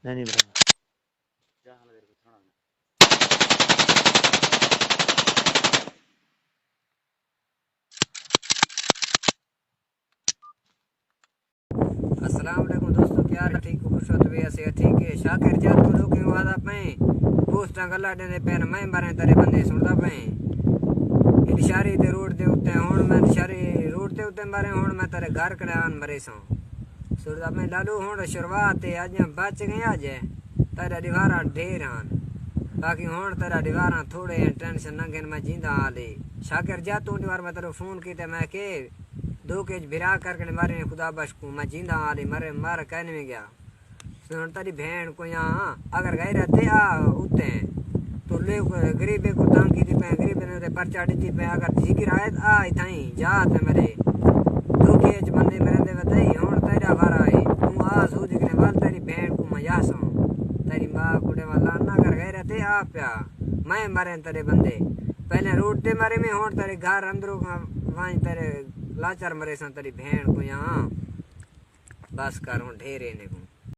नहीं नहीं बता जा हाल तेरे को थोड़ा अस्सलाम वालेकुम दोस्तों, क्या हाल ठीक खुश हो तबीयत से ठीक है। शाकिर जा तू लोग की वादा पे पूछता गल्ला देने पैन मैं बारे तेरे बंदे सुनदा पे इशारे दे रोड दे उत्ते हुन मैं इशारे रोड दे उत्ते मारे हुन मैं तेरे घर कने आन मरे सो सुनदा मैं लालू हुन शुरुआत है अज बच गए अज तेरा दीवारा ढेर आन बाकी हुन तेरा दीवारा थोड़े टेंशन नंगे मैं जिंदा आले। शाकिर जा तू दीवार मैं तेरे फोन कीते मैं के दो केज भिरा करके मारे ने खुदा बश को मैं जिंदा आली मरे मार कहने में गया सुन तेरी भेड़ को यहाँ अगर गए रहते आ उते तो ले गरीबे को तंग की पे गरीब ने पर्चा दी पे अगर जिक्र आए आ थई जात मेरे दो केज बंदे मेरे दे बताई हुन तेरा वारा है तू आ सूझ के वाल तेरी भेड़ को मैं यासो तेरी मां कुड़े वाला ना कर गए रहते आ प्या मैं मरे तेरे बंदे पहले रोड ते मारे में हुन तेरे घर अंदरों वहीं तेरे लाचार मरे सन तेरी भेड़ को यहाँ बस कर हूँ ढेरे ने को